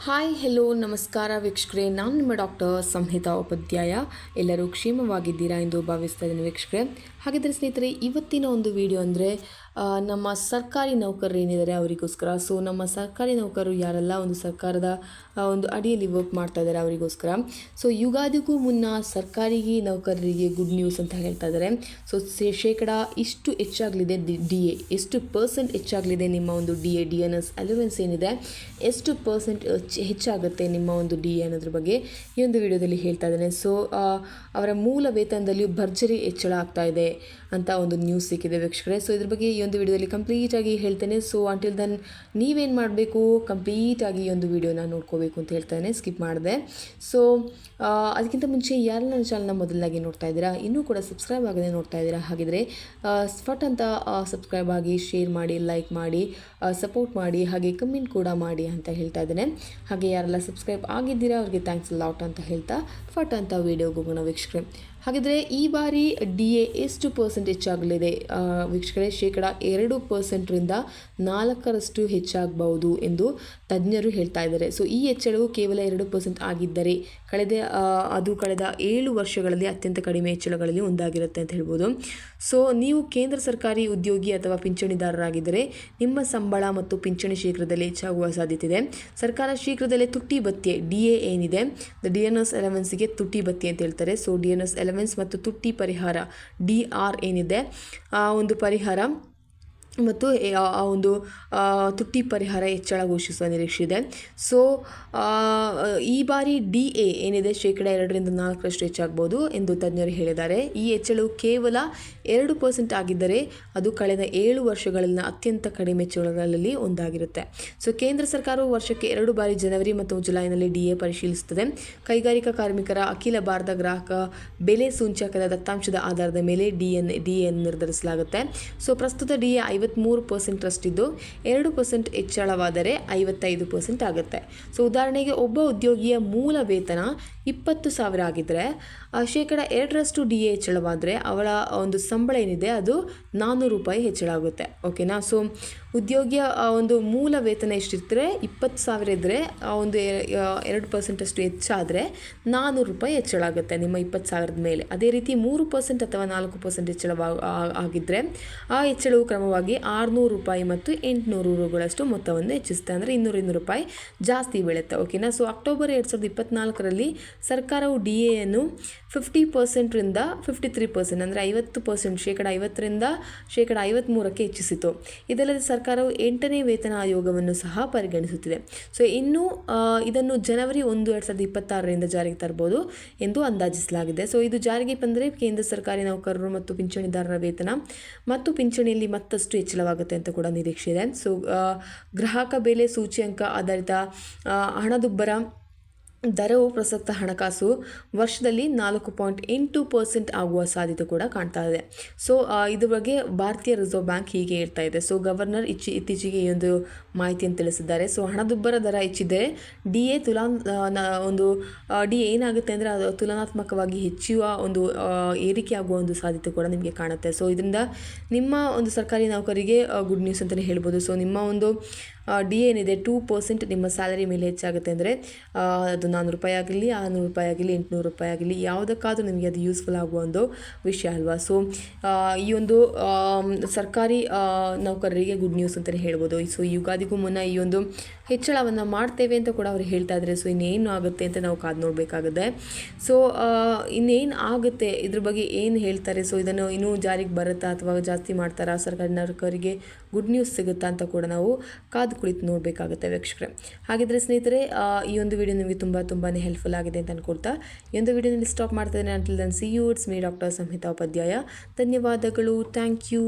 Hi hello ನಮಸ್ಕಾರ ವೀಕ್ಷಕರೇ, ನಾನು ನಿಮ್ಮ ಡಾಕ್ಟರ್ ಸಂಹಿತಾ ಉಪಾಧ್ಯಾಯ. ಎಲ್ಲರೂ ಕ್ಷೇಮವಾಗಿದ್ದೀರಾ ಎಂದು ಭಾವಿಸ್ತಾ ಇದ್ದೀನಿ ವೀಕ್ಷಕರೇ. ಹಾಗಿದ್ದರೆ ಸ್ನೇಹಿತರೆ, ಇವತ್ತಿನ ಒಂದು ವಿಡಿಯೋ ಅಂದರೆ ನಮ್ಮ ಸರ್ಕಾರಿ ನೌಕರರು ಏನಿದ್ದಾರೆ ಅವರಿಗೋಸ್ಕರ. ಸೊ ನಮ್ಮ ಸರ್ಕಾರಿ ನೌಕರರು ಯಾರೆಲ್ಲ ಒಂದು ಸರ್ಕಾರದ ಒಂದು ಅಡಿಯಲ್ಲಿ ವರ್ಕ್ ಮಾಡ್ತಾ ಇದ್ದಾರೆ ಅವರಿಗೋಸ್ಕರ. ಸೊ ಯುಗಾದಿಗೂ ಮುನ್ನ ಸರ್ಕಾರಿ ನೌಕರರಿಗೆ ಗುಡ್ ನ್ಯೂಸ್ ಅಂತ ಹೇಳ್ತಾ ಇದ್ದಾರೆ. ಸೊ ಶೇಕಡ ಇಷ್ಟು ಹೆಚ್ಚಾಗಲಿದೆ DA, ಎಷ್ಟು ಪರ್ಸೆಂಟ್ ಹೆಚ್ಚಾಗಲಿದೆ ನಿಮ್ಮ ಒಂದು DA DNS ಅಲವೆನ್ಸ್ ಏನಿದೆ, ಎಷ್ಟು ಪರ್ಸೆಂಟ್ ಹೆಚ್ಚಾಗುತ್ತೆ ನಿಮ್ಮ ಒಂದು DA ಅನ್ನೋದ್ರ ಬಗ್ಗೆ ಈ ಒಂದು ವಿಡಿಯೋದಲ್ಲಿ ಹೇಳ್ತಾ ಇದ್ದೇನೆ. ಸೊ ಅವರ ಮೂಲ ವೇತನದಲ್ಲಿಯೂ ಭರ್ಜರಿ ಹೆಚ್ಚಳ ಆಗ್ತಾ ಇದೆ ಅಂತ ಒಂದು ನ್ಯೂಸ್ ಸಿಕ್ಕಿದೆ ವೀಕ್ಷಕರೇ. ಸೊ ಇದ್ರ ಬಗ್ಗೆ ಈ ಒಂದು ವಿಡಿಯೋದಲ್ಲಿ ಕಂಪ್ಲೀಟಾಗಿ ಹೇಳ್ತೇನೆ. ಸೊ ಅಂಟಿಲ್ ದೆನ್ ನೀವೇನು ಮಾಡಬೇಕು, ಕಂಪ್ಲೀಟಾಗಿ ಈ ಒಂದು ವಿಡಿಯೋನ ನೋಡ್ಕೋಬೇಕು ಅಂತ ಹೇಳ್ತಾನೆ, ಸ್ಕಿಪ್ ಮಾಡಿದೆ. ಸೊ ಅದಕ್ಕಿಂತ ಮುಂಚೆ ಯಾರೆಲ್ಲ ನನ್ನ ಚಾನಲ್ನ ಮೊದಲಾಗಿ ನೋಡ್ತಾ ಇದ್ದೀರಾ, ಇನ್ನೂ ಕೂಡ ಸಬ್ಸ್ಕ್ರೈಬ್ ಆಗದೆ ನೋಡ್ತಾ ಇದ್ದೀರಾ, ಹಾಗಿದ್ರೆ ಫಟ್ ಅಂತ ಸಬ್ಸ್ಕ್ರೈಬ್ ಆಗಿ, ಶೇರ್ ಮಾಡಿ, ಲೈಕ್ ಮಾಡಿ, ಸಪೋರ್ಟ್ ಮಾಡಿ, ಹಾಗೆ ಕಮೆಂಟ್ ಕೂಡ ಮಾಡಿ ಅಂತ ಹೇಳ್ತಾ ಇದ್ದೇನೆ. ಹಾಗೆ ಯಾರೆಲ್ಲ ಸಬ್ಸ್ಕ್ರೈಬ್ ಆಗಿದ್ದೀರಾ ಅವ್ರಿಗೆ ಥ್ಯಾಂಕ್ಸ್ ಲಾಟ್ ಅಂತ ಹೇಳ್ತಾ ಫಟ್ ಅಂತ ವಿಡಿಯೋಗೆ ಹೋಗೋಣ ವೀಕ್ಷಕರೇ. ಹಾಗಿದ್ರೆ ಈ ಬಾರಿ DA ಎಷ್ಟು ಪರ್ಸೆಂಟ್ ಹೆಚ್ಚಾಗಲಿದೆ ವೀಕ್ಷಕರೇ? ಶೇಕಡ 2%ರಿಂದ 4% ಹೆಚ್ಚಾಗಬಹುದು ಎಂದು ತಜ್ಞರು ಹೇಳ್ತಾ ಇದ್ದಾರೆ. ಸೊ ಈ ಹೆಚ್ಚಳವು ಕೇವಲ 2% ಆಗಿದ್ದರೆ ಕಳೆದ 7 ವರ್ಷಗಳಲ್ಲಿ ಅತ್ಯಂತ ಕಡಿಮೆ ಹೆಚ್ಚಳಗಳಲ್ಲಿ ಒಂದಾಗಿರುತ್ತೆ ಅಂತ ಹೇಳ್ಬೋದು. ಸೊ ನೀವು ಕೇಂದ್ರ ಸರ್ಕಾರಿ ಉದ್ಯೋಗಿ ಅಥವಾ ಪಿಂಚಣಿದಾರರಾಗಿದ್ದರೆ ನಿಮ್ಮ ಸಂಬಳ ಮತ್ತು ಪಿಂಚಣಿ ಶೀಘ್ರದಲ್ಲೇ ಹೆಚ್ಚಾಗುವ ಸಾಧ್ಯತೆ ಇದೆ. ಸರ್ಕಾರ ಶೀಘ್ರದಲ್ಲೇ ತುಟ್ಟಿ ಭತ್ಯೆ DA ಏನಿದೆ, DNS ಅಲವೆನ್ಸ್ಗೆ ತುಟ್ಟಿ ಭತ್ಯೆ ಅಂತ ಹೇಳ್ತಾರೆ. ಸೊ DNS ಅಲವೆನ್ಸ್ ಮತ್ತು ತುಟ್ಟಿ ಪರಿಹಾರ DR ಏನಿದೆ, ಆ ಒಂದು ಪರಿಹಾರ ಮತ್ತು ಆ ಒಂದು ತುಟ್ಟಿ ಪರಿಹಾರ ಹೆಚ್ಚಳ ಘೋಷಿಸುವ ನಿರೀಕ್ಷೆ ಇದೆ. ಸೊ ಈ ಬಾರಿ DA ಏನಿದೆ ಶೇಕಡ 2ರಿಂದ 4% ಹೆಚ್ಚಾಗಬಹುದು ಎಂದು ತಜ್ಞರು ಹೇಳಿದ್ದಾರೆ. ಈ ಹೆಚ್ಚಳವು ಕೇವಲ 2% ಆಗಿದ್ದರೆ ಅದು ಕಳೆದ 7 ವರ್ಷಗಳಲ್ಲಿನ ಅತ್ಯಂತ ಕಡಿಮೆ ಹೆಚ್ಚಳಗಳಲ್ಲಿ ಒಂದಾಗಿರುತ್ತೆ. ಸೊ ಕೇಂದ್ರ ಸರ್ಕಾರವು ವರ್ಷಕ್ಕೆ 2 ಬಾರಿ ಜನವರಿ ಮತ್ತು ಜುಲೈನಲ್ಲಿ DA ಪರಿಶೀಲಿಸುತ್ತದೆ. ಕೈಗಾರಿಕಾ ಕಾರ್ಮಿಕರ ಅಖಿಲ ಭಾರತ ಗ್ರಾಹಕ ಬೆಲೆ ಸೂಚ್ಯಂಕದ ದತ್ತಾಂಶದ ಆಧಾರದ ಮೇಲೆ DA ನಿರ್ಧರಿಸಲಾಗುತ್ತೆ. ಸೊ ಪ್ರಸ್ತುತ DA 53% ರಷ್ಟಿದ್ದು 2% ಹೆಚ್ಚಳವಾದರೆ 55% ಆಗುತ್ತೆ. ಸೊ ಉದಾಹರಣೆಗೆ ಒಬ್ಬ ಉದ್ಯೋಗಿಯ ಮೂಲ ವೇತನ 20,000 ಆಗಿದ್ದರೆ ಶೇಕಡ 2% DA ಹೆಚ್ಚಳವಾದರೆ ಅವಳ ಒಂದು ಸಂಬಳ ಏನಿದೆ ಅದು ₹400 ಹೆಚ್ಚಳ ಆಗುತ್ತೆ. ಓಕೆನಾ? ಸೊ ಉದ್ಯೋಗಿಯ ಒಂದು ಮೂಲ ವೇತನ ಎಷ್ಟಿರ್ತಾರೆ, 20,000 ಇದ್ದರೆ ಒಂದು 2% ಅಷ್ಟು ಹೆಚ್ಚಾದರೆ ₹400 ಹೆಚ್ಚಳ ಆಗುತ್ತೆ ನಿಮ್ಮ 20,000 ಮೇಲೆ. ಅದೇ ರೀತಿ 3% ಅಥವಾ 4% ಹೆಚ್ಚಳ ಆಗಿದ್ದರೆ ಆ ಹೆಚ್ಚಳವು ಕ್ರಮವಾಗಿ ₹600 ಮತ್ತು ₹800 ಮೊತ್ತವನ್ನು ಹೆಚ್ಚಿಸುತ್ತೆ. ಅಂದರೆ ₹200 ಜಾಸ್ತಿ ಬೀಳುತ್ತೆ. ಓಕೆನಾ? ಸೊ ಅಕ್ಟೋಬರ್ 2024ರಲ್ಲಿ ಸರ್ಕಾರವು DAಯನ್ನು 50%ರಿಂದ 53% ಅಂದರೆ 50%, ಶೇಕಡ 50ರಿಂದ ಶೇಕಡ 53ಕ್ಕೆ ಹೆಚ್ಚಿಸಿತು. ಇದಲ್ಲದೆ ಸರ್ಕಾರವು 8ನೇ ವೇತನ ಆಯೋಗವನ್ನು ಸಹ ಪರಿಗಣಿಸುತ್ತಿದೆ. ಸೊ ಇನ್ನು ಇದನ್ನು ಜನವರಿ 1, 2026ರಿಂದ ಜಾರಿಗೆ ತರಬಹುದು ಎಂದು ಅಂದಾಜಿಸಲಾಗಿದೆ. ಸೊ ಇದು ಜಾರಿಗೆ ಬಂದರೆ ಕೇಂದ್ರ ಸರ್ಕಾರಿ ನೌಕರರು ಮತ್ತು ಪಿಂಚಣಿದಾರರ ವೇತನ ಮತ್ತು ಪಿಂಚಣಿಯಲ್ಲಿ ಮತ್ತಷ್ಟು ಹೆಚ್ಚಳವಾಗುತ್ತೆ ಅಂತ ಕೂಡ ನಿರೀಕ್ಷೆ ಇದೆ. ಸೊ ಗ್ರಾಹಕ ಬೆಲೆ ಸೂಚ್ಯಂಕ ಆಧಾರಿತ ಹಣದುಬ್ಬರ ದರವು ಪ್ರಸಕ್ತ ಹಣಕಾಸು ವರ್ಷದಲ್ಲಿ 4.8% ಆಗುವ ಸಾಧ್ಯತೆ ಕೂಡ ಕಾಣ್ತಾ ಇದೆ. ಸೊ ಇದ್ರ ಬಗ್ಗೆ ಭಾರತೀಯ ರಿಸರ್ವ್ ಬ್ಯಾಂಕ್ ಹೀಗೆ ಹೇಳ್ತಾ ಇದೆ. ಸೊ ಗವರ್ನರ್ ಇತ್ತೀಚೆಗೆ ಈ ಒಂದು ಮಾಹಿತಿಯನ್ನು ತಿಳಿಸಿದ್ದಾರೆ. ಸೊ ಹಣದುಬ್ಬರ ದರ ಹೆಚ್ಚಿದ್ದರೆ DA ಏನಾಗುತ್ತೆ ಅಂದರೆ ಅದು ತುಲನಾತ್ಮಕವಾಗಿ ಹೆಚ್ಚುವ ಒಂದು ಏರಿಕೆ ಆಗುವ ಒಂದು ಸಾಧ್ಯತೆ ಕೂಡ ನಿಮಗೆ ಕಾಣುತ್ತೆ. ಸೊ ಇದರಿಂದ ನಿಮ್ಮ ಒಂದು ಸರ್ಕಾರಿ ನೌಕರಿಗೆ ಗುಡ್ ನ್ಯೂಸ್ ಅಂತಲೇ ಹೇಳ್ಬೋದು. ಸೊ ನಿಮ್ಮ ಒಂದು DA ಏನಿದೆ 2% ನಿಮ್ಮ ಸ್ಯಾಲರಿ ಮೇಲೆ ಹೆಚ್ಚಾಗುತ್ತೆ ಅಂದರೆ ಅದು ₹400 ಆಗಲಿ, ₹600 ಆಗಲಿ, ₹800 ಆಗಲಿ, ಯಾವುದಕ್ಕಾದರೂ ನಿಮಗೆ ಅದು ಯೂಸ್ಫುಲ್ ಆಗುವ ಒಂದು ವಿಷಯ ಅಲ್ವಾ. ಸೊ ಈ ಒಂದು ಸರ್ಕಾರಿ ನೌಕರರಿಗೆ ಗುಡ್ ನ್ಯೂಸ್ ಅಂತಲೇ ಹೇಳ್ಬೋದು. ಸೊ ಯುಗಾದಿಗೂ ಮುನ್ನ ಈ ಒಂದು ಹೆಚ್ಚಳವನ್ನು ಮಾಡ್ತೇವೆ ಅಂತ ಕೂಡ ಅವರು ಹೇಳ್ತಾ ಇದ್ದಾರೆ. ಸೊ ಇನ್ನೇನು ಆಗುತ್ತೆ ಅಂತ ನಾವು ಕಾದು ನೋಡಬೇಕಾಗುತ್ತೆ. ಸೊ ಇನ್ನೇನು ಆಗುತ್ತೆ, ಇದ್ರ ಬಗ್ಗೆ ಏನು ಹೇಳ್ತಾರೆ, ಸೊ ಇದನ್ನು ಇನ್ನೂ ಜಾರಿಗೆ ಬರುತ್ತಾ ಅಥವಾ ಜಾಸ್ತಿ ಮಾಡ್ತಾರಾ, ಸರ್ಕಾರಿ ನೌಕರರಿಗೆ ಗುಡ್ ನ್ಯೂಸ್ ಸಿಗುತ್ತಾ ಅಂತ ಕೂಡ ನಾವು ಕಾದು ಕುಳಿತು ನೋಡಬೇಕಾಗುತ್ತೆ ವೀಕ್ಷಕರೇ. ಹಾಗಿದ್ರೆ ಸ್ನೇಹಿತರೆ, ಈ ಒಂದು ವಿಡಿಯೋ ನಿಮಗೆ ತುಂಬಾ ಹೆಲ್ಪ್ಫುಲ್ ಆಗಿದೆ ಅಂತ ಅನ್ಕೊಳ್ತಾ ಈ ಒಂದು ವಿಡಿಯೋನಲ್ಲಿ ಸ್ಟಾಪ್ ಮಾಡ್ತಾ ಇದ್ದೇನೆ. Until then see you, it's me doctor Samhita Upadhyaya. ಧನ್ಯವಾದಗಳು. Thank you.